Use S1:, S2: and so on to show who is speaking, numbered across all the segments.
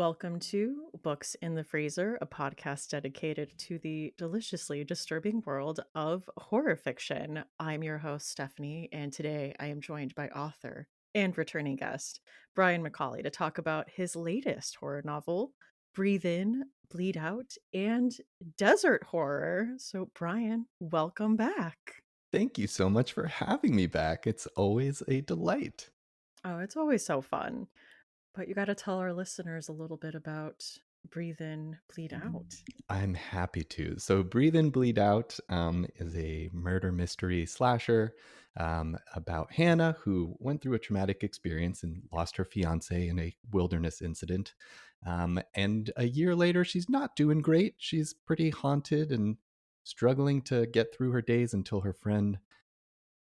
S1: Welcome to Books in the Freezer, a podcast dedicated to the deliciously disturbing world of horror fiction. I'm your host, Stephanie, and today I am joined by author and returning guest, Brian McAuley, to talk about his latest horror novel, Breathe In, Bleed Out, and Desert Horror. So, Brian, welcome back.
S2: Thank you so much for having me back. It's always a delight.
S1: Oh, it's always so fun. But you got to tell our listeners a little bit about Breathe In, Bleed Out.
S2: I'm happy to. So, Breathe In, Bleed Out is a murder mystery slasher about Hannah, who went through a traumatic experience and lost her fiance in a wilderness incident. And a year later, she's not doing great. She's pretty haunted and struggling to get through her days until her friend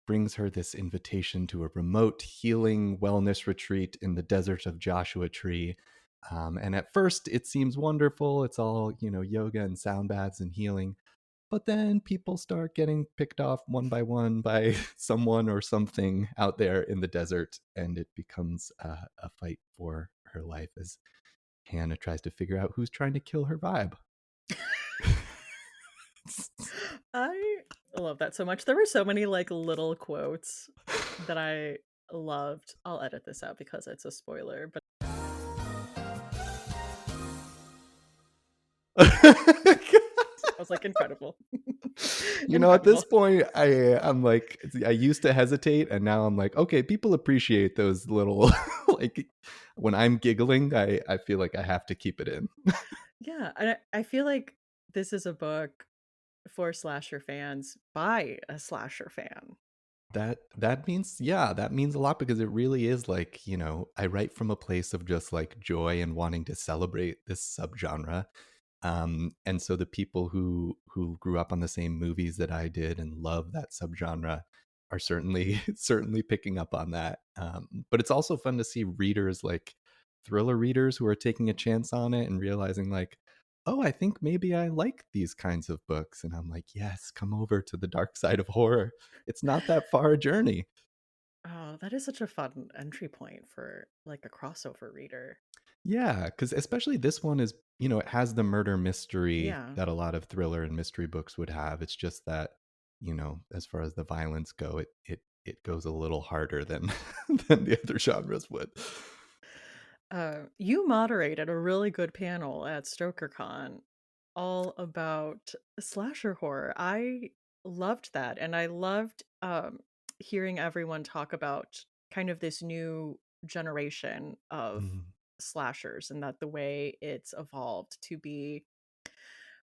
S2: brings her this invitation to a remote healing wellness retreat in the desert of Joshua Tree. And at first, it seems wonderful. It's all, yoga and sound baths and healing. But then people start getting picked off one by someone or something out there in the desert. And it becomes a fight for her life as Hannah tries to figure out who's trying to kill her vibe.
S1: I love that so much. There were so many like little quotes that I loved. I'll edit this out because it's a spoiler, but I was like incredible.
S2: At this point, I'm like, I used to hesitate, and now I'm like, okay, people appreciate those little, like, when I'm giggling, I feel like I have to keep it in.
S1: Yeah, and I feel like this is a book for slasher fans by a slasher fan.
S2: That means, yeah, that means a lot because it really is like, I write from a place of just like joy and wanting to celebrate this subgenre. And so the people who grew up on the same movies that I did and love that subgenre are certainly certainly picking up on that. But it's also fun to see readers, like thriller readers, who are taking a chance on it and realizing like, oh, I think maybe I like these kinds of books. And I'm like, yes, come over to the dark side of horror. It's not that far a journey.
S1: Oh, that is such a fun entry point for like a crossover reader.
S2: Yeah, because especially this one is, it has the murder mystery
S1: Yeah.
S2: that a lot of thriller and mystery books would have. It's just that, as far as the violence go, it goes a little harder than than the other genres would.
S1: You moderated a really good panel at StokerCon all about slasher horror. I loved that, and I loved hearing everyone talk about kind of this new generation of
S2: Mhm.
S1: slashers and that the way it's evolved to be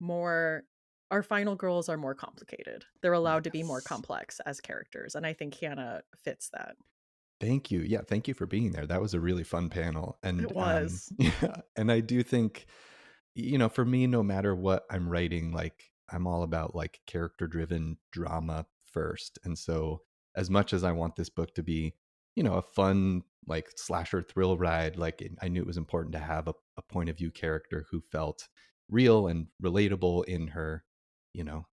S1: more our final girls are more complicated. They're allowed to be more
S2: Yes.
S1: complex as characters, and I think Hannah fits that.
S2: Thank you. Yeah, thank you for being there. That was a really fun panel.
S1: It
S2: And
S1: was.
S2: yeah, and I do think, for me, no matter what I'm writing, like I'm all about like character driven drama first. And so as much as I want this book to be, a fun like slasher thrill ride, like I knew it was important to have a point of view character who felt real and relatable in her,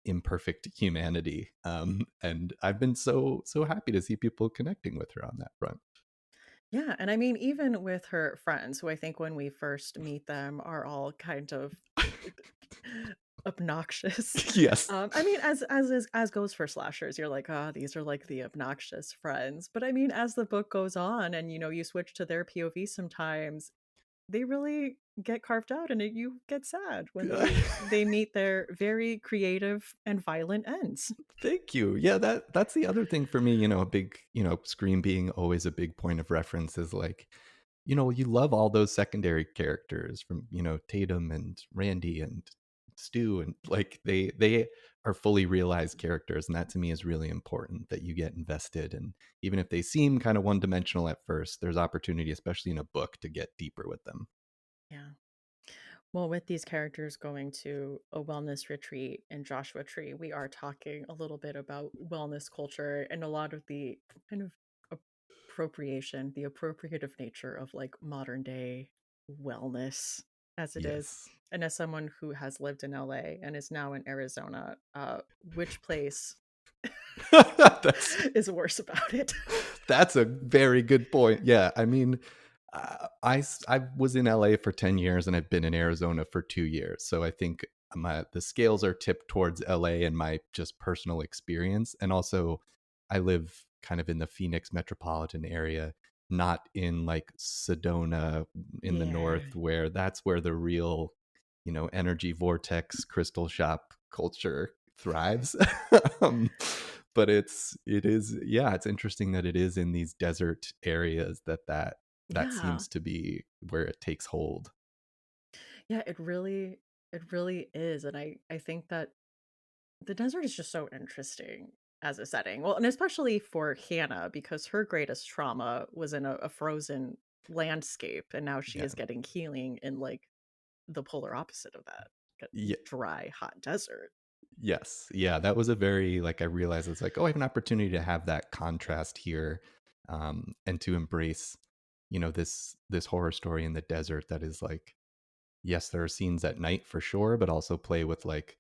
S2: imperfect humanity. And I've been so happy to see people connecting with her on that front.
S1: Yeah, and I mean, even with her friends, who I think when we first meet them are all kind of obnoxious.
S2: Yes.
S1: I mean, as goes for slashers, you're like, ah, these are like the obnoxious friends. But I mean, as the book goes on, and you switch to their POV sometimes, they really get carved out, and you get sad when they meet their very creative and violent ends.
S2: Thank you. Yeah, that's the other thing for me, a big, Scream being always a big point of reference is like, you love all those secondary characters from, Tatum and Randy and Stu, and like they are fully realized characters, and that to me is really important, that you get invested. And even if they seem kind of one-dimensional at first, there's opportunity, especially in a book, to get deeper with them.
S1: Yeah. Well, with these characters going to a wellness retreat in Joshua Tree, we are talking a little bit about wellness culture and a lot of the kind of appropriation, the appropriative nature of like modern day wellness as it is.
S2: Yes.
S1: And as someone who has lived in LA and is now in Arizona, which place
S2: that's
S1: is worse about it?
S2: That's a very good point. Yeah, I mean, I was in LA for 10 years and I've been in Arizona for 2 years. So I think the scales are tipped towards LA and my just personal experience. And also, I live kind of in the Phoenix metropolitan area, not in like Sedona in the
S1: Yeah.
S2: north, where that's where the real, energy vortex crystal shop culture thrives. um, but it is, it's interesting that it is in these desert areas that
S1: Yeah.
S2: seems to be where it takes hold.
S1: Yeah, it really is, and I think that the desert is just so interesting as a setting. Well, and especially for Hannah because her greatest trauma was in a frozen landscape, and now she
S2: Yeah.
S1: is getting healing in, like, the polar opposite of that,
S2: Yeah.
S1: dry, hot desert.
S2: Yes. Yeah. That was a very, like, I realized it's like, oh, I have an opportunity to have that contrast here, and to embrace, this horror story in the desert that is like, yes, there are scenes at night for sure, but also play with like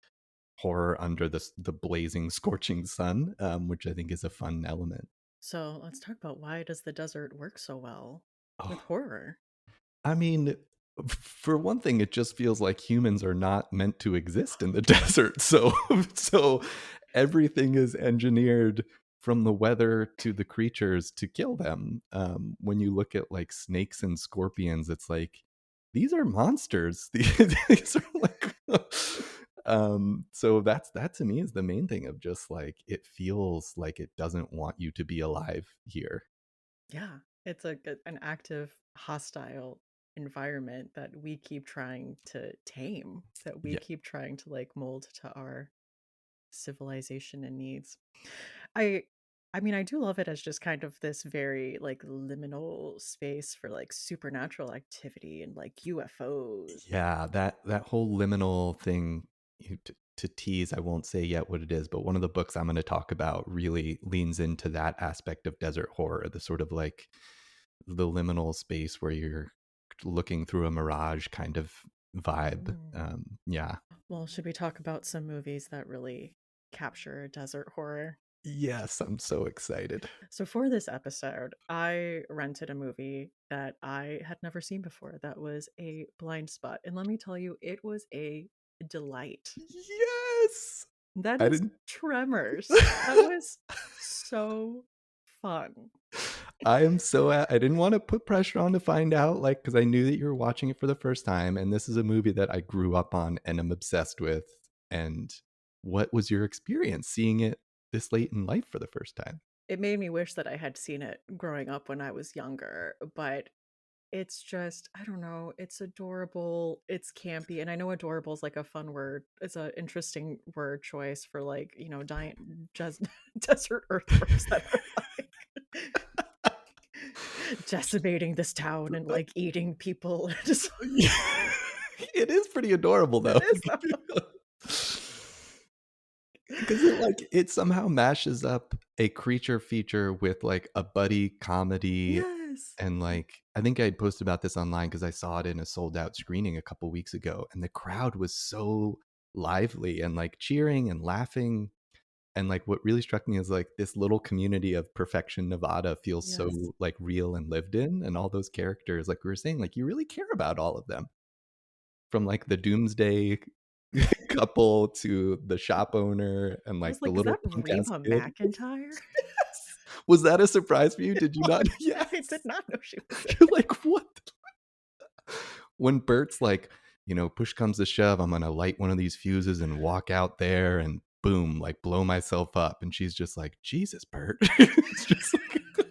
S2: horror under the blazing, scorching sun, which I think is a fun element.
S1: So, let's talk about why does the desert work so well with
S2: Oh,
S1: horror?
S2: I mean, for one thing, it just feels like humans are not meant to exist in the desert. So everything is engineered from the weather to the creatures to kill them. When you look at like snakes and scorpions, it's like these are monsters. These are like, so that to me is the main thing of just like it feels like it doesn't want you to be alive here.
S1: Yeah, it's an active, hostile environment that we keep trying to tame, that we
S2: Yeah,
S1: keep trying to like mold to our civilization and needs. I I mean, I do love it as just kind of this very like liminal space for like supernatural activity and like UFOs.
S2: yeah, that whole liminal thing, to tease, I won't say yet what it is, but one of the books I'm going to talk about really leans into that aspect of desert horror, the sort of like the liminal space where you're looking through a mirage kind of vibe.
S1: Mm.
S2: Yeah.
S1: Well, should we talk about some movies that really capture desert horror?
S2: Yes, I'm so excited.
S1: So for this episode, I rented a movie that I had never seen before that was a blind spot. And let me tell you, it was a delight.
S2: Yes.
S1: That
S2: I
S1: is
S2: didn't.
S1: Tremors. That was so fun.
S2: I didn't want to put pressure on to find out, like, because I knew that you were watching it for the first time, and this is a movie that I grew up on and am obsessed with. And what was your experience seeing it this late in life for the first time?
S1: It made me wish that I had seen it growing up when I was younger, but it's just, I don't know, it's adorable, it's campy, and I know adorable is like a fun word. It's an interesting word choice for like, just desert earthworms that are like decimating this town and like eating people. Just
S2: It is pretty adorable
S1: it
S2: though.
S1: is though.
S2: Because it somehow mashes up a creature feature with like a buddy comedy.
S1: Yes.
S2: And like I think I had posted about this online because I saw it in a sold out screening a couple weeks ago, and the crowd was so lively and like cheering and laughing. And like what really struck me is like this little community of Perfection Nevada feels
S1: Yes.
S2: so like real and lived in, and all those characters, like we were saying, like you really care about all of them, from like the doomsday couple to the shop owner and
S1: I
S2: like
S1: was
S2: the
S1: like, is
S2: little
S1: that
S2: punk ass
S1: Reba
S2: kid.
S1: McEntire?
S2: Was that a surprise for you? Did you not?
S1: I did
S2: Yes.
S1: not know she was in
S2: You're
S1: it.
S2: like, what? When Bert's like, push comes to shove, I'm gonna light one of these fuses and walk out there and boom, like blow myself up. And she's just like, Jesus, Bert. It's just like,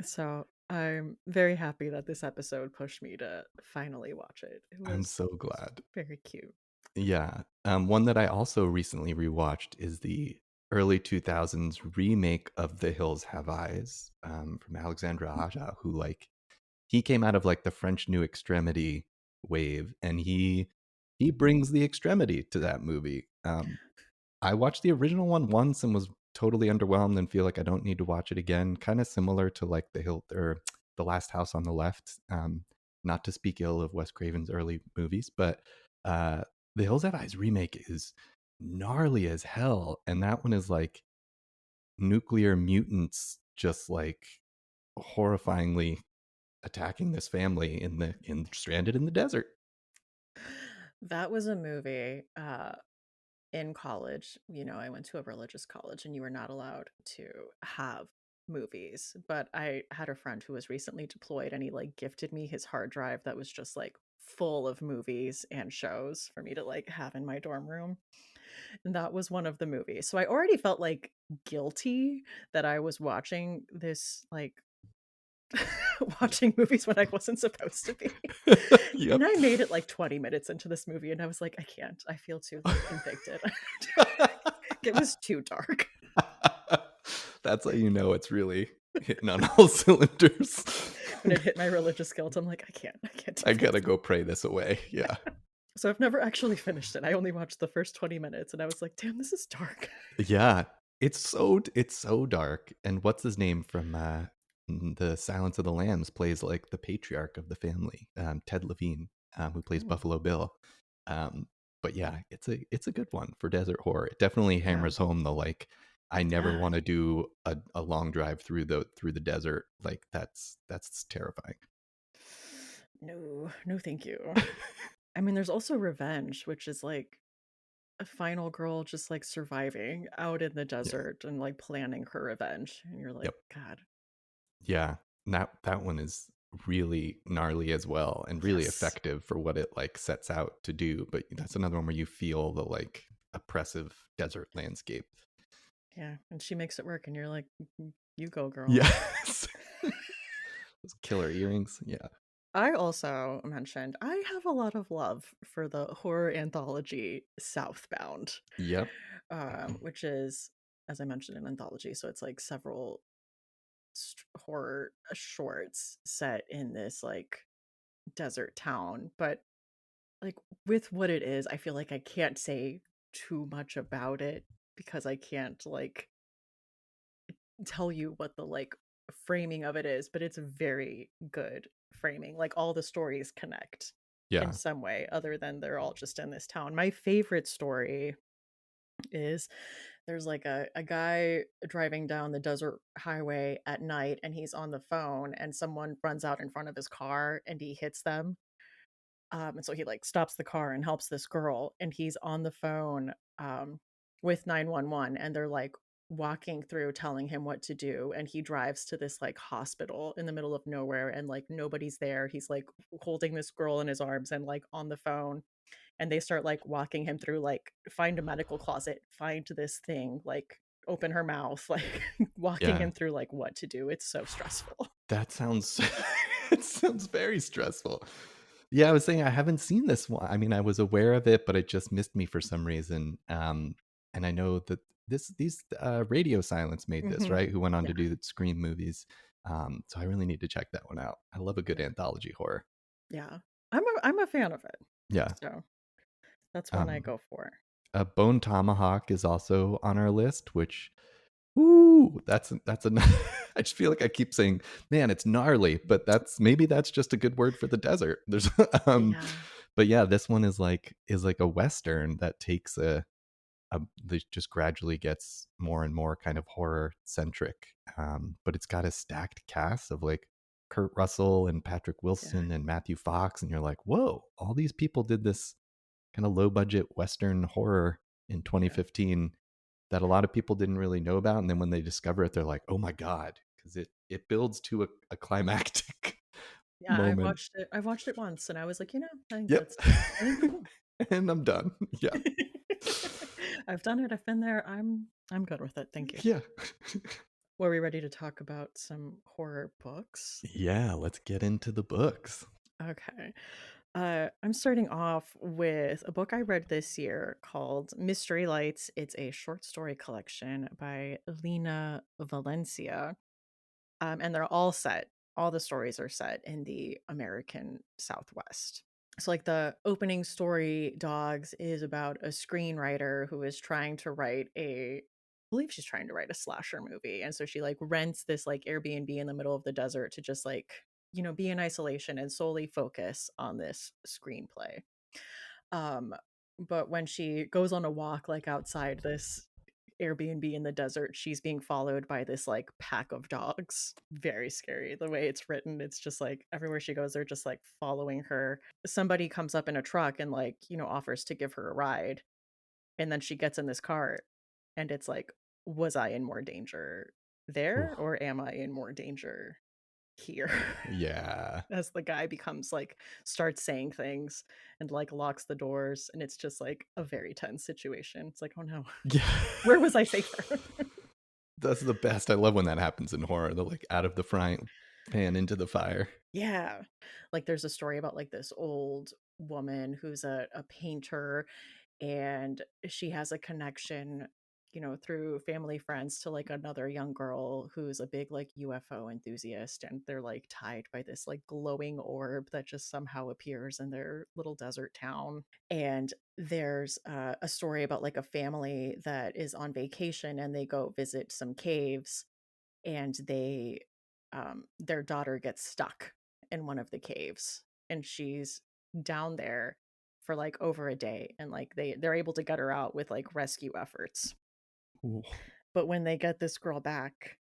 S1: So I'm very happy that this episode pushed me to finally watch it. It
S2: I'm
S1: was
S2: so glad.
S1: very cute.
S2: Yeah. One that I also recently rewatched is the early 2000s remake of The Hills Have Eyes, from Alexandre Aja, who like he came out of like the French New Extremity wave, and he brings the extremity to that movie. I watched the original one once and was totally underwhelmed and feel like I don't need to watch it again. Kind of similar to like the Hill or the Last House on the Left. Not to speak ill of Wes Craven's early movies, but uh, the Hills Have Eyes remake is gnarly as hell, and that one is like nuclear mutants, just like horrifyingly attacking this family in stranded in the desert.
S1: That was a movie, in college. I went to a religious college and you were not allowed to have movies, but I had a friend who was recently deployed and he like gifted me his hard drive that was just like full of movies and shows for me to like have in my dorm room. And that was one of the movies. So I already felt like guilty that I was watching this like watching movies when I wasn't supposed to be. And
S2: Yep.
S1: I made it like 20 minutes into this movie and I was like, I can't. I feel too like convicted. It was too dark.
S2: That's how you know it's really hitting on all cylinders.
S1: When it hit my religious guilt, I'm like, I can't do
S2: I
S1: this.
S2: gotta go pray this away. Yeah.
S1: So I've never actually finished it. I only watched the first 20 minutes and I was like, damn, this is dark.
S2: Yeah. It's so dark. And what's his name from the Silence of the Lambs plays like the patriarch of the family, Ted Levine, who plays
S1: Mm,
S2: Buffalo Bill. Um, but yeah, it's a good one for desert horror. It definitely
S1: yeah.
S2: hammers home the like I never
S1: Yeah.
S2: want to do a long drive through the desert. Like that's terrifying.
S1: No, no, thank you. I mean, there's also Revenge, which is like a final girl just like surviving out in the
S2: Yeah.
S1: desert and like planning her revenge. And you're like,
S2: Yep.
S1: God,
S2: Yeah. That one is really gnarly as well and really
S1: yes.
S2: effective for what it like sets out to do. But that's another one where you feel the like oppressive desert landscape.
S1: Yeah. And she makes it work. And you're like, You go, girl."
S2: Yes. Those killer earrings. Yeah.
S1: I also mentioned I have a lot of love for the horror anthology Southbound,
S2: Yep.
S1: which is, as I mentioned, an anthology. So it's like several horror shorts set in this like desert town. But like with what it is, I feel like I can't say too much about it because I can't like tell you what the like framing of it is, but it's very good framing. Like all the stories connect in
S2: Yeah.
S1: some way other than they're all just in this town. My favorite story is there's like a guy driving down the desert highway at night and he's on the phone and someone runs out in front of his car and he hits them. And so he like stops the car and helps this girl, and he's on the phone with 911, and they're like walking through telling him what to do. And he drives to this like hospital in the middle of nowhere, and like nobody's there. He's like holding this girl in his arms and like on the phone. And they start like walking him through like find a medical closet, find this thing, like open her mouth, like walking
S2: Yeah.
S1: him through like what to do. It's so stressful.
S2: That sounds it sounds very stressful. Yeah, I was saying I haven't seen this one. I mean, I was aware of it, but it just missed me for some reason. And I know that these Radio Silence made this,
S1: Hmm.
S2: right? Who went on
S1: Yeah.
S2: to do the Scream movies. So I really need to check that one out. I love a good
S1: Yeah.
S2: anthology horror.
S1: Yeah. I'm a fan of it.
S2: Yeah.
S1: So that's one I
S2: Um,
S1: go for.
S2: Bone Tomahawk is also on our list, which ooh, that's a. I just feel like I keep saying, "Man, it's gnarly," but that's just a good word for the desert. There's, um,
S1: Yeah.
S2: but yeah, this one is like a western that takes that just gradually gets more and more kind of horror centric. But it's got a stacked cast of like Kurt Russell and Patrick
S1: Yeah.
S2: Wilson and Matthew Fox, and you're like, whoa, all these people did this kind of low budget western horror in
S1: Yeah.
S2: 2015 that a lot of people didn't really know about, and then when they discover it they're like, oh my god, because it builds to a climactic
S1: Yeah,
S2: moment.
S1: I've watched it once and I was like,
S2: Yep.
S1: I think we're good.
S2: And I'm done. Yeah.
S1: I've done it. I've been there. I'm good with it. Thank you.
S2: Yeah.
S1: Were we ready to talk about some horror books?
S2: Yeah, let's get into the books.
S1: Okay. I'm starting off with a book I read this year called Mystery Lights. It's a short story collection by Lena Valencia. And they're all the stories are set in the American Southwest. So, like, the opening story, Dogs, is about a screenwriter who is trying to write I believe she's trying to write a slasher movie. And so she like rents this like Airbnb in the middle of the desert to just like, be in isolation and solely focus on this screenplay. Um, but when she goes on a walk like outside this Airbnb in the desert. She's being followed by this like pack of dogs. Very scary. The way it's written, it's just like everywhere she goes, they're just like following her. Somebody comes up in a truck and like, offers to give her a ride. And then she gets in this car and it's like, was I in more danger
S2: Ooh,
S1: there or am I in more danger here?
S2: yeah.
S1: As the guy becomes like starts saying things and like locks the doors and it's just like a very tense situation. It's like, oh no,
S2: Yeah.
S1: where was I safer?
S2: That's the best. I love when that happens in horror. The like out of the frying pan into the fire.
S1: Yeah. Like there's a story about like this old woman who's a painter and she has a connection, through family friends to like another young girl who's a big like UFO enthusiast and they're like tied by this like glowing orb that just somehow appears in their little desert town. And there's a story about like a family that is on vacation and they go visit some caves and their daughter gets stuck in one of the caves and she's down there for like over a day and like they're able to get her out with like rescue efforts.
S2: Ooh.
S1: But when they get this girl back,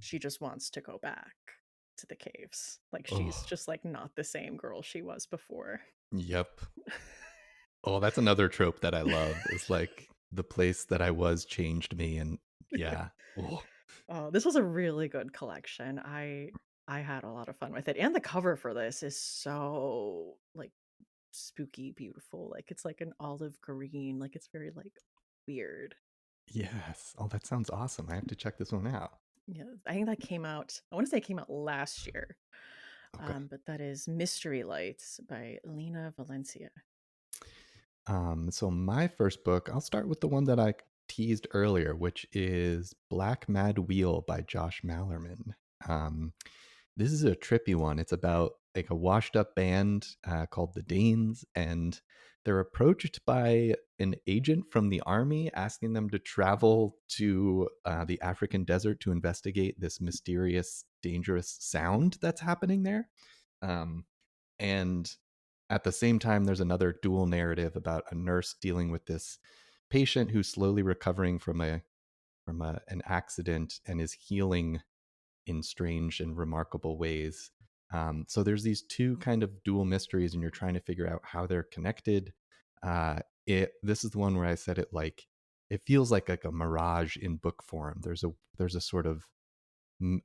S1: she just wants to go back to the caves. Like she's
S2: Oh,
S1: just like not the same girl she was before.
S2: yep. Oh, that's another trope that I love. Is like the place that I was changed me, and yeah. Oh,
S1: Oh, this was a really good collection. I had a lot of fun with it. And the cover for this is so like spooky beautiful. Like it's like an olive green, like it's very like weird.
S2: yes. Oh, that sounds awesome. I have to check this one out.
S1: Yeah, I think that came out, I want to say it came out last year.
S2: Okay.
S1: But that is Mystery Lights by Lena Valencia.
S2: So my first book, I'll start with the one that I teased earlier, which is Black Mad Wheel by Josh Mallerman. Um, this is a trippy one. It's about like a washed up band called the Danes, and they're approached by an agent from the army asking them to travel to the African desert to investigate this mysterious, dangerous sound that's happening there. Um, and at the same time, there's another dual narrative about a nurse dealing with this patient who's slowly recovering from an accident and is healing in strange and remarkable ways. So there's these two kind of dual mysteries, and you're trying to figure out how they're connected. This is the one where I said it like it feels like a mirage in book form. There's a sort of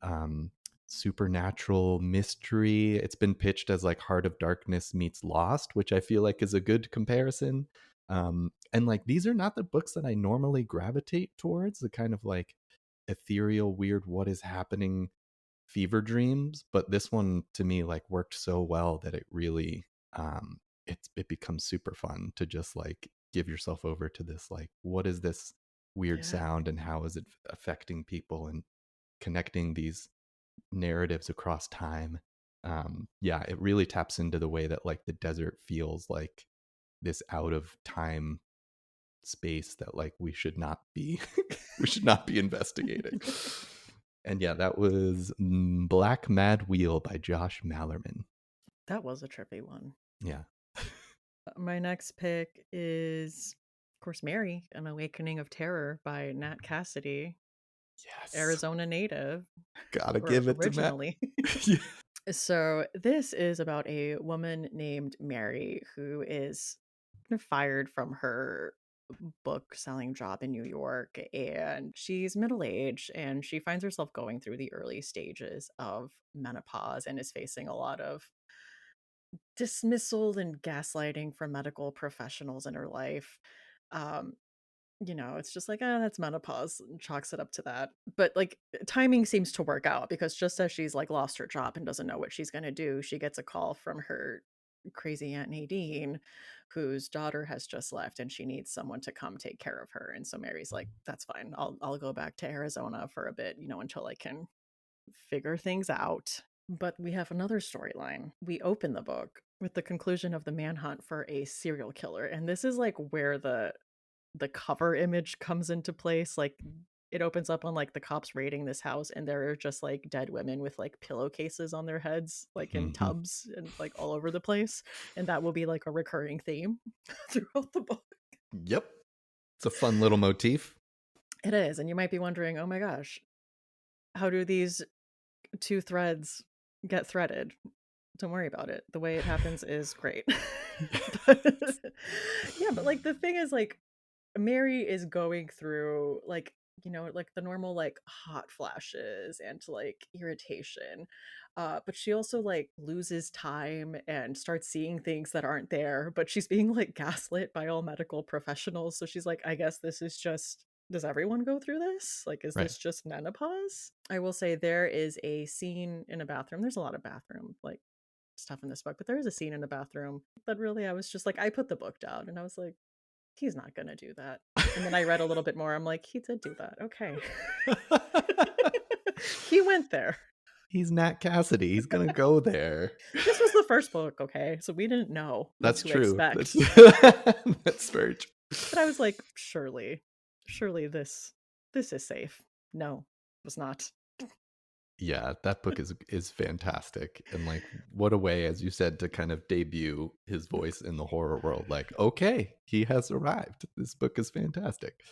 S2: um, supernatural mystery. It's been pitched as like Heart of Darkness meets Lost, which I feel like is a good comparison. And like these are not the books that I normally gravitate towards, the kind of like ethereal, weird, what is happening fever dreams. But this one to me like worked so well that it really it becomes super fun to just like give yourself over to this like what is this weird
S1: Yeah.
S2: sound and how is it affecting people and connecting these narratives across time. Yeah, it really taps into the way that like the desert feels like this out of time space that like we should not be we should not be investigating. And yeah, that was Black Mad Wheel by Josh Mallerman.
S1: That was a trippy one.
S2: Yeah.
S1: My next pick is, of course, Mary, An Awakening of Terror by Nat Cassidy,
S2: Yes.
S1: Arizona native,
S2: Gotta
S1: or
S2: give it to Matt.
S1: originally.
S2: Yeah.
S1: So this is about a woman named Mary who is kind of fired from her book selling job in New York, and she's middle-aged and she finds herself going through the early stages of menopause and is facing a lot of dismissal and gaslighting from medical professionals in her life. Um, it's just like, ah, that's menopause, and chalks it up to that. But like timing seems to work out because just as she's like lost her job and doesn't know what she's gonna do, she gets a call from her crazy Aunt Nadine, whose daughter has just left and she needs someone to come take care of her. And so Mary's like, that's fine. I'll go back to Arizona for a bit, until I can figure things out. But we have another storyline. We open the book with the conclusion of the manhunt for a serial killer. And this is like where the cover image comes into place. Like it opens up on like the cops raiding this house and there are just like dead women with like pillowcases on their heads, like in
S2: Mhm.
S1: tubs and like all over the place. And that will be like a recurring theme throughout the book.
S2: Yep. It's a fun little motif.
S1: It is, and you might be wondering, "Oh my gosh, how do these 2 threads get threaded?" Don't worry about it. The way it happens is great. But yeah, but, like, the thing is, like, Mary is going through, like, like, the normal, like, hot flashes and, like, irritation, but she also, like, loses time and starts seeing things that aren't there, but she's being, like, gaslit by all medical professionals, so she's like, "I guess this is just does everyone go through this? Like, is
S2: Right.
S1: this just menopause?" I will say there is a scene in a bathroom there's a lot of bathroom, like, stuff in this book, but there is a scene in the bathroom that really I was just like I put the book down and I was like, "He's not gonna do that." And then I read a little bit more, I'm like, "He did do that, okay." He went there.
S2: He's Nat Cassidy. He's gonna go there.
S1: This was the first book, okay? So we didn't know what
S2: That's
S1: to
S2: true. That's
S1: expect.
S2: that's very true.
S1: But I was like, surely this is safe." No, it was not.
S2: Yeah, that book is fantastic, and like, what a way, as you said, to kind of debut his voice in the horror world. Like, okay, he has arrived. This book is fantastic.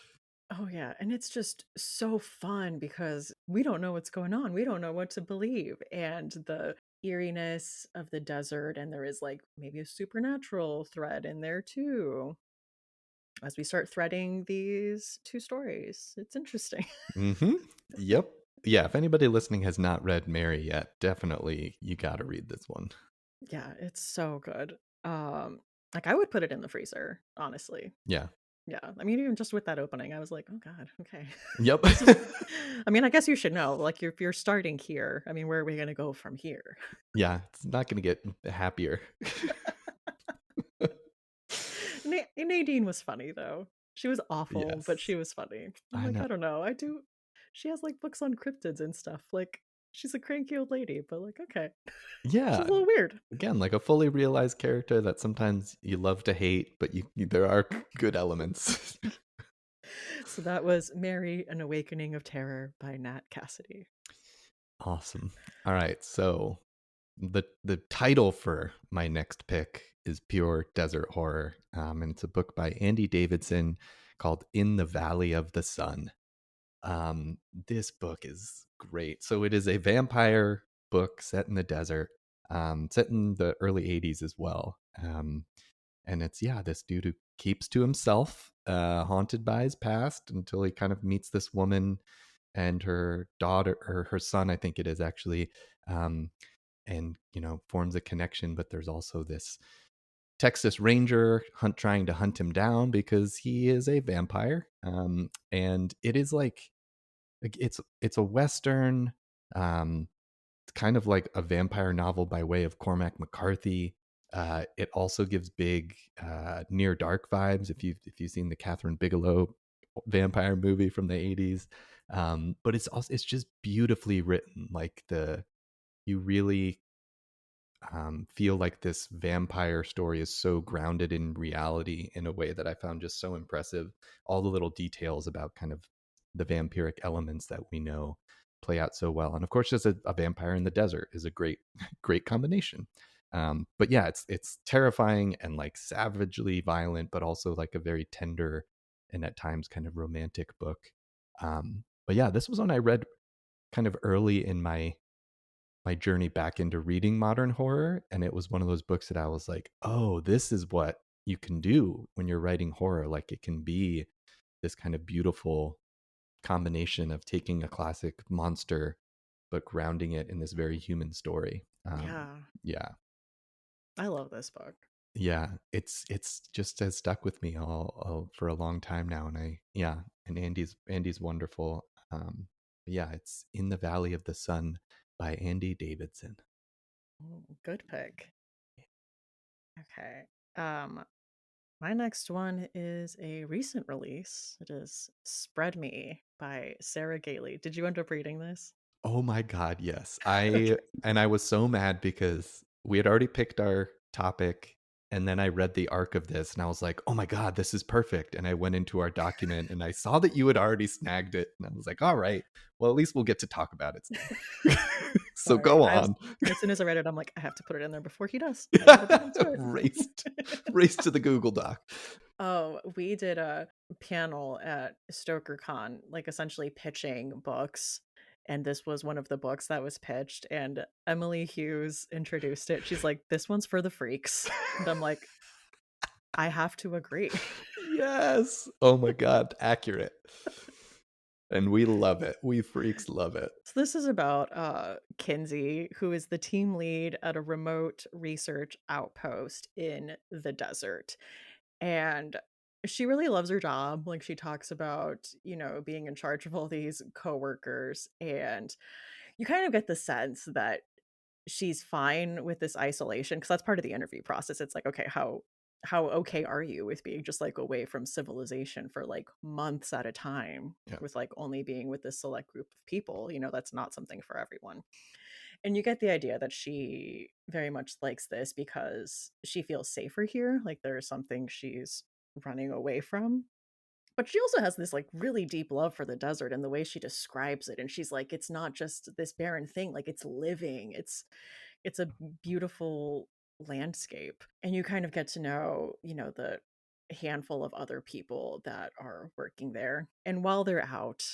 S1: Oh, yeah, and it's just so fun because we don't know what's going on, we don't know what to believe, and the eeriness of the desert, and there is, like, maybe a supernatural thread in there too, as we start threading these 2 stories. It's interesting.
S2: Mm-hmm. Yep. Yeah. If anybody listening has not read Mary yet, definitely you got to read this one.
S1: Yeah, it's so good. Like, I would put it in the freezer, honestly.
S2: Yeah.
S1: Yeah, I mean, even just with that opening, I was like, "Oh god, okay."
S2: Yep.
S1: This is I mean, I guess you should know, like, if you're starting here, I mean, where are we gonna go from here?
S2: Yeah. It's not going to get happier.
S1: Nadine was funny, though. She was awful, but she
S2: Yes.
S1: was funny. I'm
S2: I
S1: like,
S2: know.
S1: "I don't know, I do" she has, like, books on cryptids and stuff, like, she's a cranky old lady, but, like, okay. She's
S2: Yeah.
S1: a little weird.
S2: Again, like a fully realized character that sometimes you love to hate, but there are good elements.
S1: So that was Mary: An Awakening of Terror by Nat Cassidy.
S2: Awesome. All right. So the title for my next pick is Pure Desert Horror, and it's a book by Andy Davidson called In the Valley of the Sun. This book is great. So it is a vampire book set in the desert, set in the early 80s as well. And it's, yeah, this dude who keeps to himself, haunted by his past until he kind of meets this woman and her daughter, or her son, I think it is actually, um, and, forms a connection. But there's also this Texas Ranger trying to hunt him down because he is a vampire. And it is like it's a western, um it's kind of like a vampire novel by way of Cormac McCarthy. It also gives big near dark vibes if you've seen the Catherine Bigelow vampire movie from the 80s. But it's just beautifully written. Like the you really feel like this vampire story is so grounded in reality in a way that I found just so impressive. All the little details about kind of the vampiric elements that we know play out so well, and of course, just a vampire in the desert is a great, great combination. But yeah, it's terrifying and like savagely violent, but also like a very tender and at times kind of romantic book. But yeah, this was one I read kind of early in my journey back into reading modern horror, and it was one of those books that I was like, "Oh, this is what you can do when you're writing horror. Like it can be this kind of beautiful combination of taking a classic monster but grounding it in this very human story."
S1: Yeah,
S2: Yeah.
S1: I love this book.
S2: Yeah, it's just has stuck with me all for a long time now, and and Andy's wonderful. Yeah, it's In the Valley of the Sun by Andy Davidson.
S1: Ooh, good pick. Okay. Um, my next one is a recent release. It is Spread Me by Sarah Gailey. Did you end up reading this?
S2: Oh my god, yes.
S1: Okay.
S2: I was so mad because we had already picked our topic, and then I read the arc of this and I was like, "Oh my god, this is perfect." And I went into our document and I saw that you had already snagged it, and I was like, "All right. Well, at least we'll get to talk about it still." So
S1: Sorry.
S2: go
S1: I was
S2: on.
S1: as soon as I read it, I'm like, I have to put it in there before he does. I gotta beat him to
S2: Raced
S1: it.
S2: raced to the Google Doc.
S1: Oh, we did a panel at StokerCon, like essentially pitching books. And this was one of the books that was pitched. And Emily Hughes introduced it. She's like, "This one's for the freaks." And I'm like, I have to agree.
S2: Yes. Oh my god, accurate. And we love it. We freaks love it.
S1: So this is about Kinsey, who is the team lead at a remote research outpost in the desert. And she really loves her job. Like she talks about, being in charge of all these coworkers. And you kind of get the sense that she's fine with this isolation because that's part of the interview process. It's like, okay, how okay are you with being just like away from civilization for like months at a time
S2: Yeah.
S1: with like only being with this select group of people? That's not something for everyone. And you get the idea that she very much likes this because she feels safer here. Like there's something she's running away from. But she also has this like really deep love for the desert and the way she describes it. And she's like, it's not just this barren thing, like it's living. It's a beautiful landscape. And you kind of get to know, the handful of other people that are working there. And while they're out,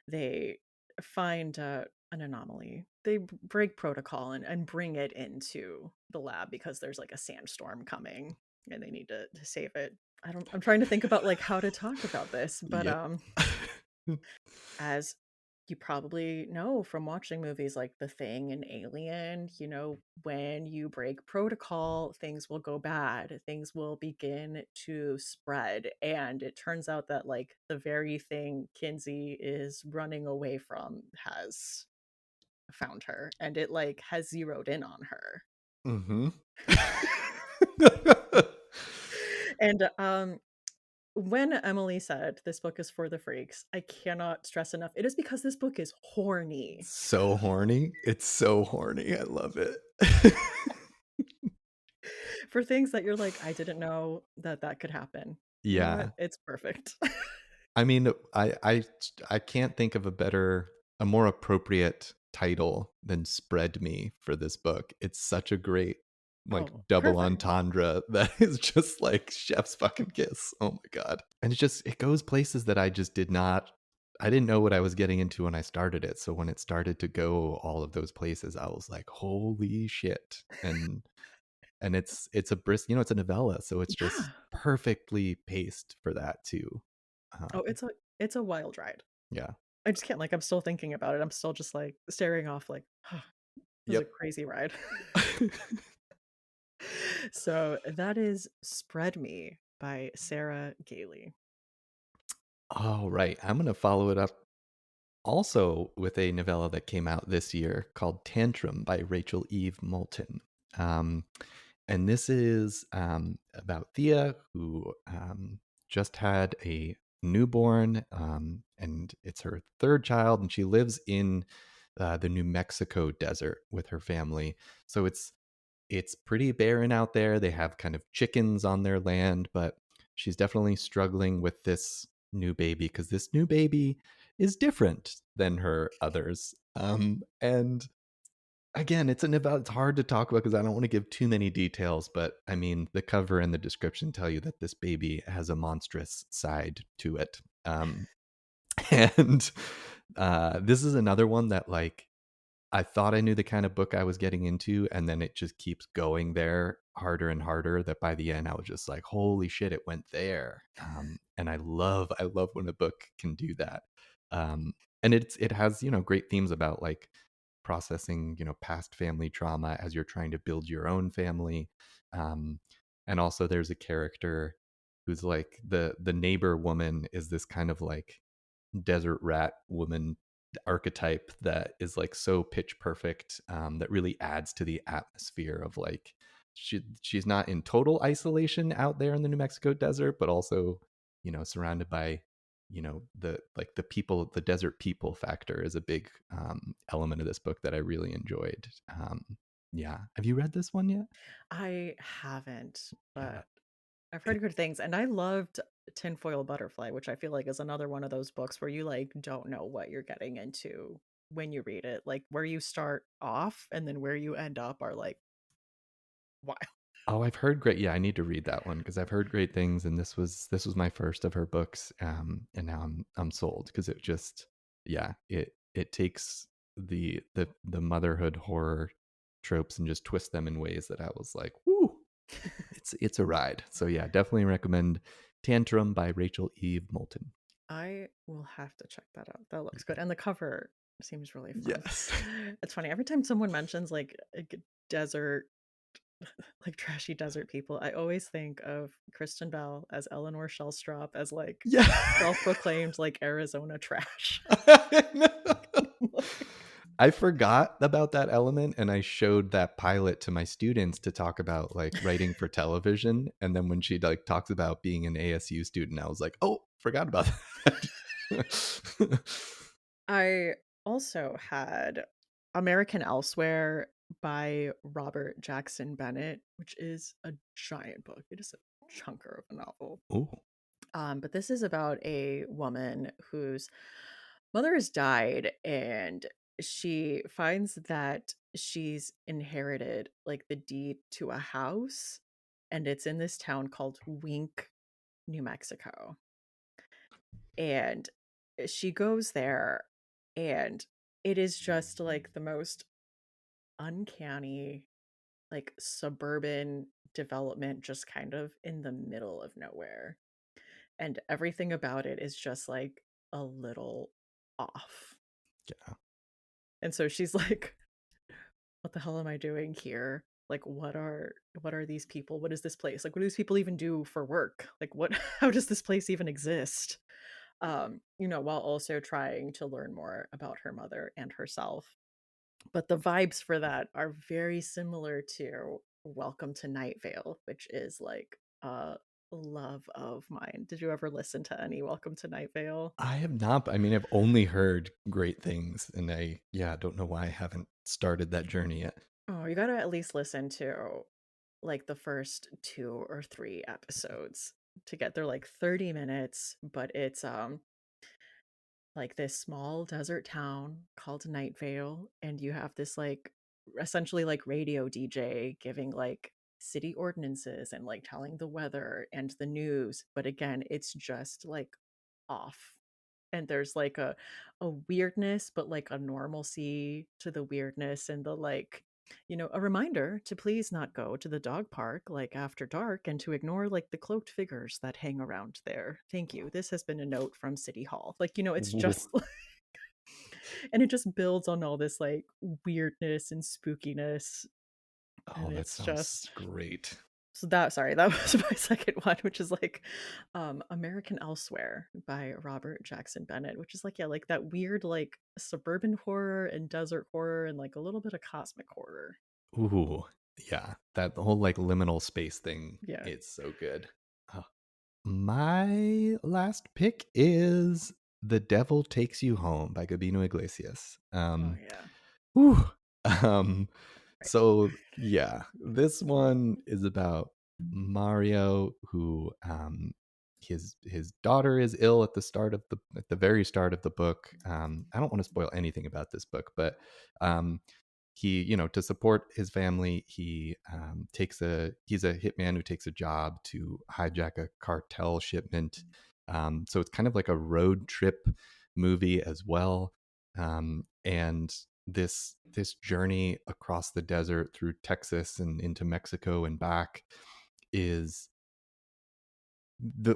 S1: they find an anomaly. They break protocol and bring it into the lab because there's like a sandstorm coming and they need to save it. I'm trying to think about like how to talk about this, but
S2: Yep.
S1: as you probably know from watching movies like The Thing and Alien, when you break protocol, things will go bad. Things will begin to spread. And it turns out that, like, the very thing Kinsey is running away from has found her and it, like, has zeroed in on her.
S2: Mhm.
S1: And when Emily said this book is for the freaks, I cannot stress enough. It is because this book is horny.
S2: So horny. It's so horny. I love it.
S1: For things that you're like, "I didn't know that that could happen." You know what?
S2: Yeah.
S1: It's perfect.
S2: I mean, I can't think of a more appropriate title than "Spread Me" for this book. It's such a great, like,
S1: Oh,
S2: double
S1: perfect.
S2: entendre that is just like chef's fucking kiss. Oh my god. And it goes places that I didn't know what I was getting into when I started it. So when it started to go all of those places, I was like, "Holy shit." And it's a brisk, it's a novella, so it's just
S1: Yeah.
S2: perfectly paced for that too.
S1: Oh,
S2: Um,
S1: it's a wild ride.
S2: yeah.
S1: I just can't, like, I'm still thinking about it. I'm still just, like, staring off like, "This is a
S2: Yep.
S1: crazy ride." So, that is Spread Me by Sarah Gailey.
S2: All right. I'm going to follow it up also with a novella that came out this year called Tantrum by Rachel Eve Moulton. Um, and this is about Thea, who just had a newborn, and it's her third child, and she lives in the New Mexico desert with her family. So it's pretty barren out there. They have kind of chickens on their land, but she's definitely struggling with this new baby because this new baby is different than her others. And again, it's hard to talk about because I don't want to give too many details, but I mean, the cover and the description tell you that this baby has a monstrous side to it. And this is another one that, like, I thought I knew the kind of book I was getting into, and then it just keeps going there harder and harder. That by the end, I was just like, "Holy shit, it went there!" And I love when a book can do that. And it has great themes about, like, processing past family trauma as you're trying to build your own family. Um, and also, there's a character who's like the neighbor woman is this kind of like desert rat woman archetype that is like so pitch perfect, that really adds to the atmosphere of, like, she's not in total isolation out there in the New Mexico desert, but also surrounded by the people. The desert people factor is a big element of this book that I really enjoyed. Yeah, have you read this one yet?
S1: I haven't,
S2: Yeah.
S1: but I've heard
S2: it,
S1: good things, and I loved Tinfoil Butterfly, which I feel like is another one of those books where you, like, don't know what you're getting into when you read it. Like, where you start off and then where you end up are, like, wild.
S2: Oh, I've heard great. Yeah, I need to read that one because I've heard great things, and this was my first of her books, and now I'm sold because it just yeah it takes the motherhood horror tropes and just twists them in ways that I was like, whoo, it's a ride. So yeah, definitely recommend Tantrum by Rachel Eve Moulton.
S1: I will have to check that out. That looks good, and the cover seems really fun.
S2: Yes.
S1: It's funny, every time someone mentions, like, desert like, trashy desert people, I always think of Kristen Bell as Eleanor Shellstrop as, like,
S2: Yeah.
S1: self-proclaimed, like, Arizona trash.
S2: I know.
S1: Like
S2: I forgot about that element and I showed that pilot to my students to talk about like writing for television. And then when she like talks about being an ASU student, I was like, oh, forgot about that.
S1: I also had American Elsewhere by Robert Jackson Bennett, which is a giant book. It is a chunker of a novel.
S2: Oh,
S1: But this is about a woman whose mother has died, and she finds that she's inherited like the deed to a house, and it's in this town called Wink, New Mexico. And she goes there, and it is just like the most uncanny, like suburban development, just kind of in the middle of nowhere. And everything about it is just like a little off.
S2: yeah.
S1: And so she's like, what the hell am I doing here? Like what are these people? What is this place? Like what do these people even do for work? Like what how does this place even exist? While also trying to learn more about her mother and herself. But the vibes for that are very similar to Welcome to Night Vale, which is like a love of mine. Did you ever listen to any Welcome to Night Vale?
S2: I have not. I mean, I've only heard great things and I don't know why I haven't started that journey yet.
S1: Oh, you gotta at least listen to like the first 2 or 3 episodes to get they're like 30 minutes, but it's like this small desert town called Night Vale, and you have this like essentially like radio DJ giving like city ordinances and like telling the weather and the news, but again, it's just like off. And there's like a weirdness, but like a normalcy to the weirdness and the like, a reminder to please not go to the dog park like after dark and to ignore like the cloaked figures that hang around there. Thank you. This has been a note from City Hall. Like, it's
S2: Ooh.
S1: just and it just builds on all this like weirdness and spookiness. And
S2: Oh, that
S1: it's
S2: sounds
S1: just
S2: great.
S1: so that sorry, that was my second one, which is like American Elsewhere by Robert Jackson Bennett, which is like, yeah, like that weird like suburban horror and desert horror and like a little bit of cosmic horror.
S2: Ooh, yeah. That the whole like liminal space thing,
S1: Yeah.
S2: it's so good. Oh, my last pick is The Devil Takes You Home by Gabino Iglesias.
S1: Oh yeah.
S2: Whew. Um,
S1: Right.
S2: so yeah, this one is about Mario who his daughter is ill at the very start of the book. I don't want to spoil anything about this book, but um he to support his family he he's a hitman who takes a job to hijack a cartel shipment, so it's kind of like a road trip movie as well, and this journey across the desert through Texas and into Mexico and back is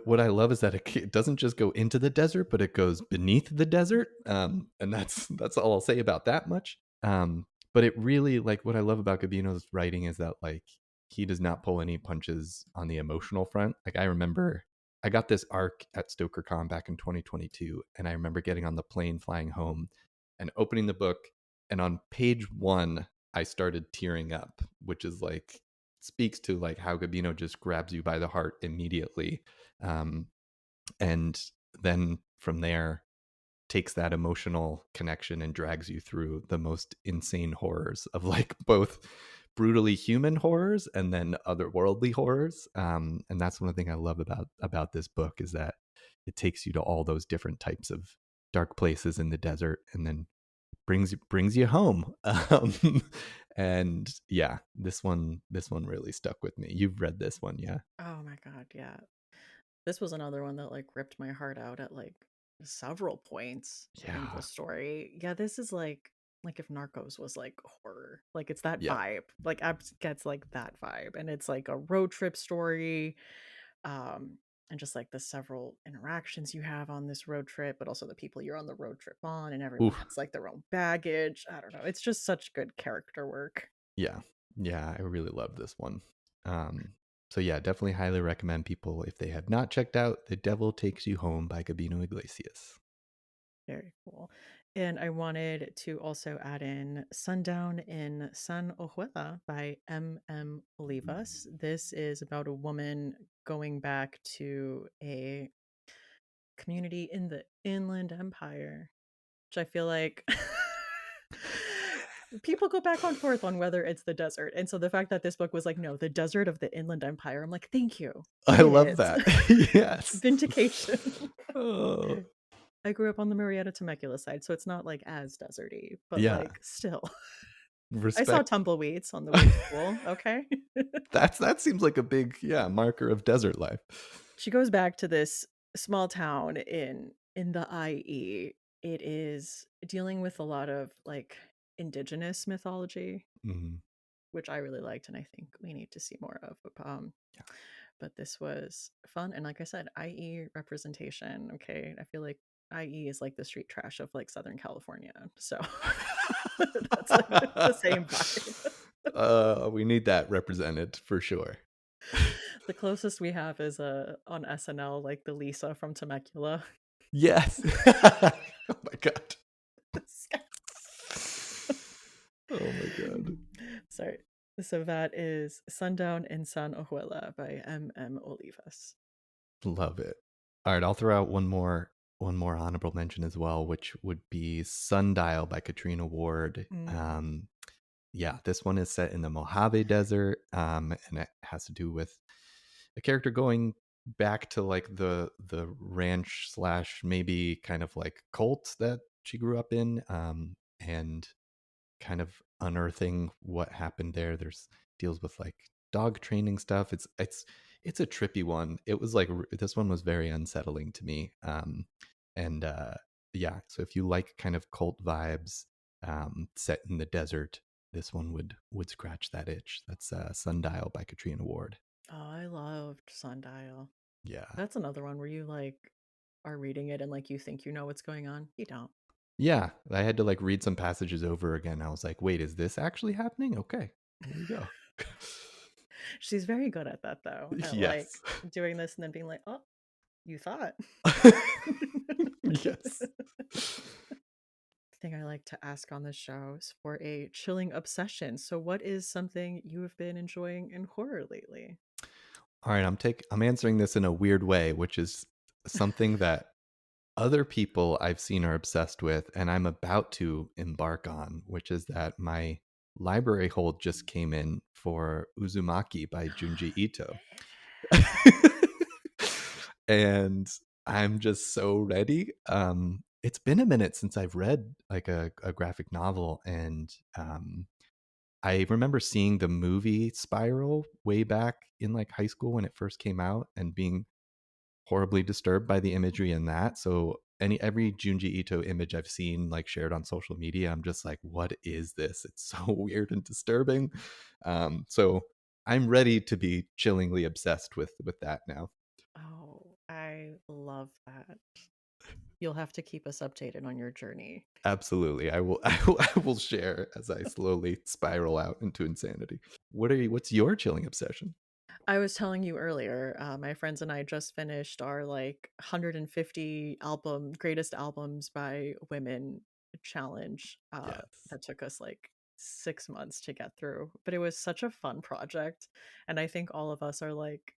S2: what I love is that it doesn't just go into the desert, but it goes beneath the desert. And that's all I'll say about that much. But it really like what I love about Gabino's writing is that like he does not pull any punches on the emotional front. Like I remember I got this arc at StokerCon back in 2022, and I remember getting on the plane flying home and opening the book, and on page one I started tearing up, which is like speaks to like how Gabino just grabs you by the heart immediately, um, and then from there takes that emotional connection and drags you through the most insane horrors of like both brutally human horrors and then otherworldly horrors. And that's one of the things I love about this book is that it takes you to all those different types of dark places in the desert and then brings you home. And yeah, this one really stuck with me. You've read this one, yeah?
S1: Oh my god, yeah. This was another one that like ripped my heart out at like several points in the
S2: Yeah.
S1: story. Yeah, this is like if Narcos was like horror. Like it's that
S2: Yep.
S1: vibe. Like abs gets like that vibe. And it's like a road trip story. Um and just like the several interactions you have on this road trip, but also the people you're on the road trip on, and everyone
S2: Oof.
S1: has like their own baggage. I don't know. It's just such good character work.
S2: Yeah. Yeah, I really love this one. So yeah, definitely highly recommend people if they have not checked out The Devil Takes You Home by Gabino Iglesias.
S1: Very cool. And I wanted to also add in Sundown in San Ojuela by M. Olivas. This is about a woman going back to a community in the Inland Empire, which I feel like people go back and forth on whether it's the desert. And so the fact that this book was like, no, the desert of the Inland Empire, I'm like, thank you.
S2: I
S1: It
S2: love
S1: is.
S2: that. Yes.
S1: Vindication.
S2: Oh,
S1: I grew up on the Marietta Temecula side, so it's not like as deserty, but
S2: yeah.
S1: like still. I saw
S2: Respect.
S1: tumbleweeds on the way to school, okay?
S2: That seems like a big, yeah, marker of desert life.
S1: She goes back to this small town in the IE. It is dealing with a lot of like indigenous mythology,
S2: Mhm.
S1: which I really liked and I think we need to see more of.
S2: Yeah.
S1: But this was fun and like I said, IE representation, okay? I feel like IE is like the street trash of like Southern California. So that's like the same vibe.
S2: We need that represented for sure.
S1: The closest we have is on SNL, like the Lisa from Temecula.
S2: Yes. Oh my god. Oh my god.
S1: Sorry. So that is Sundown in San Ojuela by M. Olivas.
S2: Love it. All right, I'll throw out one more honorable mention as well, which would be Sundial by Katrina Ward.
S1: Mm.
S2: Yeah, this one is set in the Mojave Desert, and it has to do with a character going back to like the ranch slash maybe kind of like cult that she grew up in, and kind of unearthing what happened there. There's deals with like dog training stuff. It's a trippy one. It was like this one was very unsettling to me. And Yeah, so if you like kind of cult vibes, set in the desert, this one would scratch that itch. That's Sundial by Katrina Ward.
S1: Oh, I loved Sundial.
S2: Yeah.
S1: That's another one where you like are reading it and like you think you know what's going on. You don't.
S2: Yeah, I had to like read some passages over again. I was like, wait, is this actually happening? Okay, here we go.
S1: She's very good at that though, at like
S2: Yes.
S1: doing this and then being like, oh, you thought.
S2: Yes.
S1: Thing I like to ask on the show is for a chilling obsession. So, what is something you have been enjoying in horror lately?
S2: All right, I'm answering this in a weird way, which is something that other people I've seen are obsessed with, and I'm about to embark on, which is that my library hold just came in for Uzumaki by Junji Ito. And I'm just so ready. It's been a minute since I've read like a graphic novel, and I remember seeing the movie Spiral way back in like high school when it first came out and being horribly disturbed by the imagery in that. So every Junji Ito image I've seen like shared on social media, I'm just like, what is this? It's so weird and disturbing. So I'm ready to be chillingly obsessed with that now.
S1: Oh, I love that. You'll have to keep us updated on your journey.
S2: Absolutely. I will share as I slowly spiral out into insanity. What's your chilling obsession?
S1: I was telling you earlier, my friends and I just finished our like 150 greatest albums by women challenge.
S2: Yes.
S1: That took us like 6 months to get through, but it was such a fun project. And I think all of us are like,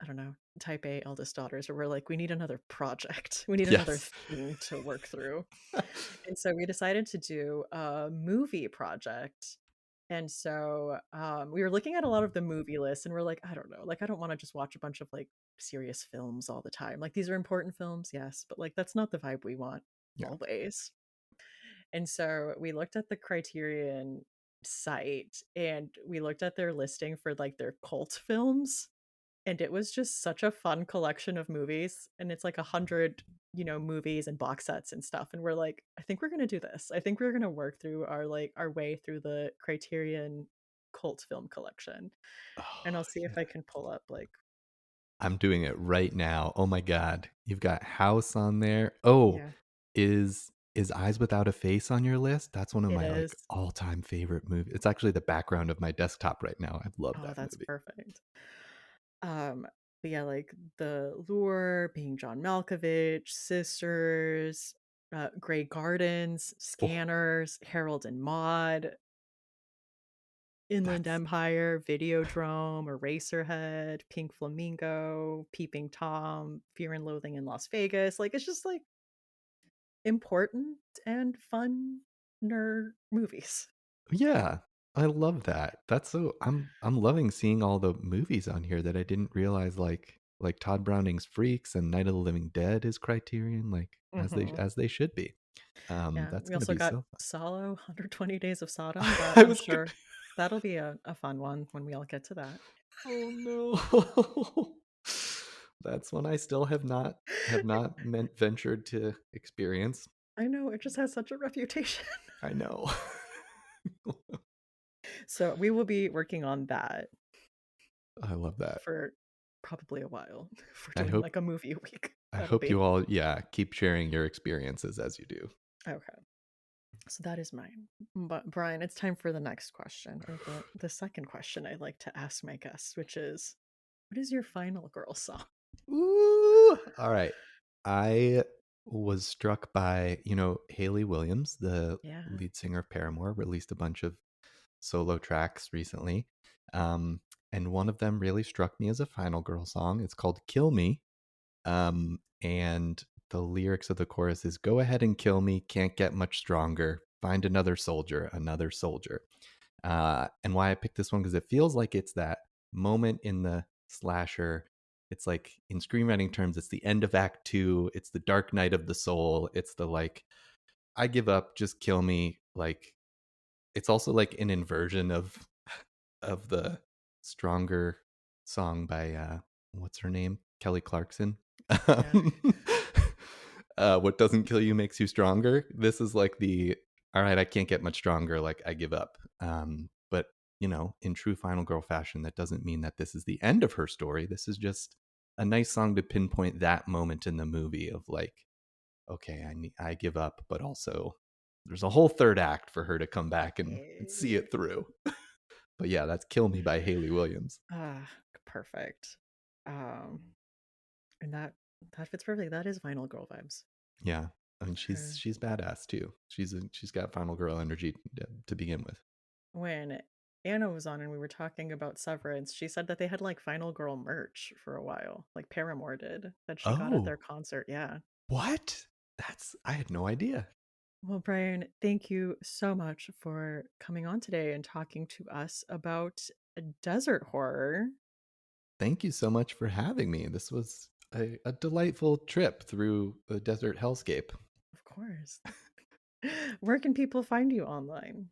S1: I don't know, type A eldest daughters, where we're like, we need another project. We need another
S2: Yes.
S1: thing to work through. And so we decided to do a movie project. And so we were looking at a lot of the movie lists and we're like, I don't know, like, I don't want to just watch a bunch of like serious films all the time. Like, these are important films, yes, but like, that's not the vibe we want
S2: Yeah.
S1: always. And so we looked at the criterion site and we looked at their listing for like their cult films, and it was just such a fun collection of movies. And it's like 100, movies and box sets and stuff. And we're like, I think we're gonna do this. I think we're gonna work through our way through the Criterion cult film collection. And
S2: Oh,
S1: I'll see if
S2: yeah.
S1: I can pull up like,
S2: I'm doing it right now. Oh my god. You've got House on there. Oh,
S1: yeah,
S2: is Eyes Without a Face on your list? That's one of
S1: it
S2: my like
S1: is.
S2: all-time favorite movies. It's actually the background of my desktop right now. I love
S1: Oh,
S2: that
S1: that's
S2: movie.
S1: perfect. Um, but yeah, like The Lure, being John Malkovich, Sisters, Grey Gardens,
S2: Oh,
S1: Scanners, Harold and Maude, Inland
S2: that's
S1: Empire, Videodrome, Eraserhead, Pink Flamingo, Peeping Tom, Fear and Loathing in Las Vegas. Like it's just like important and fun nerd movies.
S2: yeah. I love that. That's so I'm loving seeing all the movies on here that I didn't realize like Todd Browning's Freaks and Night of the Living Dead is Criterion like
S1: Hmm.
S2: as they should be.
S1: Yeah,
S2: That's
S1: we
S2: going to
S1: also
S2: be
S1: got
S2: so
S1: Solo, 120 Days of Sodom,
S2: fun.
S1: but
S2: I
S1: I'm
S2: was good.
S1: sure that'll be a fun one when we all get to that.
S2: Oh no. That's one I still have not ventured to experience.
S1: I know, it just has such a reputation.
S2: I know.
S1: So we will be working on that
S2: I love that.
S1: for probably a while. If we're
S2: I
S1: doing
S2: hope
S1: like a movie a week,
S2: I
S1: that'll
S2: hope
S1: be
S2: you all yeah, keep sharing your experiences as you do.
S1: okay. So that is mine. But Brian, it's time for the next question, or the second question I like to ask my guests, which is, what is your final girl song?
S2: Ooh. All right. I was struck by, Haley Williams, the
S1: Yeah,
S2: lead singer of Paramore, released a bunch of solo tracks recently. Um, and one of them really struck me as a final girl song. It's called Kill Me. And the lyrics of the chorus is go ahead and kill me, can't get much stronger. Find another soldier, another soldier. And why I picked this one because it feels like it's that moment in the slasher. It's like in screenwriting terms, it's the end of Act Two. It's the dark night of the soul. It's the like, I give up, just kill me. Like it's also like an inversion of the stronger song by what's her name, Kelly Clarkson.
S1: yeah.
S2: um, what doesn't kill you makes you stronger. This is like the all right, I can't get much stronger, like I give up. But in true final girl fashion, that doesn't mean that this is the end of her story. This is just a nice song to pinpoint that moment in the movie of like, okay, I give up, but also there's a whole third act for her to come back and see
S1: Eh,
S2: it through. But yeah, that's Kill Me by Haley Williams.
S1: Ah, perfect. Um, and that fits perfectly. That is final girl vibes.
S2: Yeah. I mean
S1: Uh,
S2: she's badass too. She's got final girl energy to begin with.
S1: When Anna was on and we were talking about Severance, she said that they had like final girl merch for a while, like Paramore did, that she got at their
S2: Oh,
S1: concert. Yeah.
S2: what? That's I had no idea.
S1: Well, Brian, thank you so much for coming on today and talking to us about a desert horror.
S2: Thank you so much for having me. This was a delightful trip through the desert hellscape.
S1: Of course. Where can people find you online?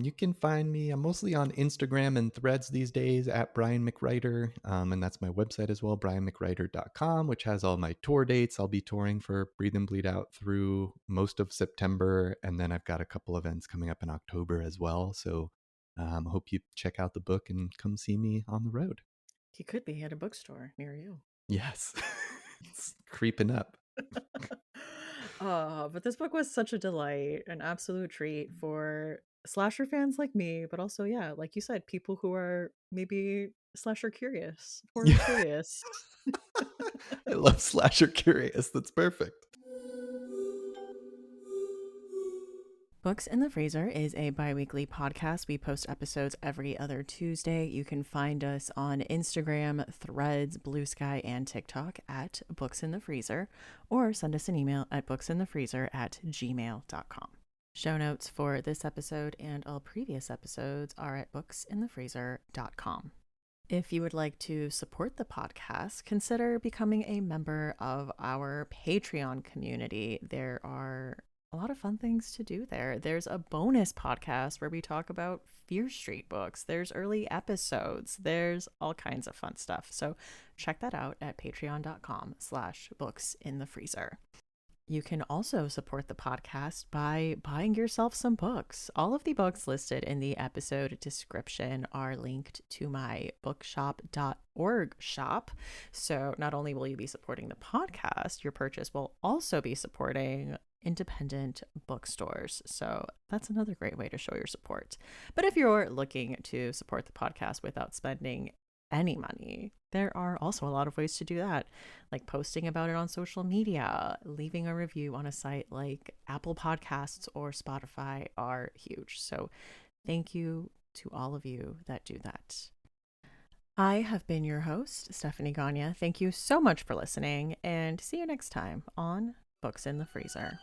S2: You can find me. I'm mostly on Instagram and Threads these days at Brian McWriter, and that's my website as well, brianmcwriter.com, which has all my tour dates. I'll be touring for Breathe and Bleed Out through most of September, and then I've got a couple events coming up in October as well. So, hope you check out the book and come see me on the road.
S1: He could be at a bookstore near you.
S2: Yes, it's creeping up.
S1: But this book was such a delight, an absolute treat for slasher fans like me, but also, yeah, like you said, people who are maybe slasher curious, horror
S2: Yeah,
S1: curious.
S2: I love slasher curious. That's perfect.
S1: Books in the Freezer is a bi weekly podcast. We post episodes every other Tuesday. You can find us on Instagram, Threads, Blue Sky, and TikTok at Books in the Freezer, or send us an email at booksinthefreezer@gmail.com. Show notes for this episode and all previous episodes are at booksinthefreezer.com. If you would like to support the podcast, consider becoming a member of our Patreon community. There are a lot of fun things to do there. There's a bonus podcast where we talk about Fear Street books. There's early episodes. There's all kinds of fun stuff. So check that out at patreon.com/booksinthefreezer. You can also support the podcast by buying yourself some books. All of the books listed in the episode description are linked to my bookshop.org shop. So not only will you be supporting the podcast, your purchase will also be supporting independent bookstores. So that's another great way to show your support. But if you're looking to support the podcast without spending any money, there are also a lot of ways to do that, like posting about it on social media, leaving a review on a site like Apple Podcasts or Spotify are huge. So thank you to all of you that do that. I have been your host, Stephanie Gagne. Thank you so much for listening, and see you next time on Books in the Freezer.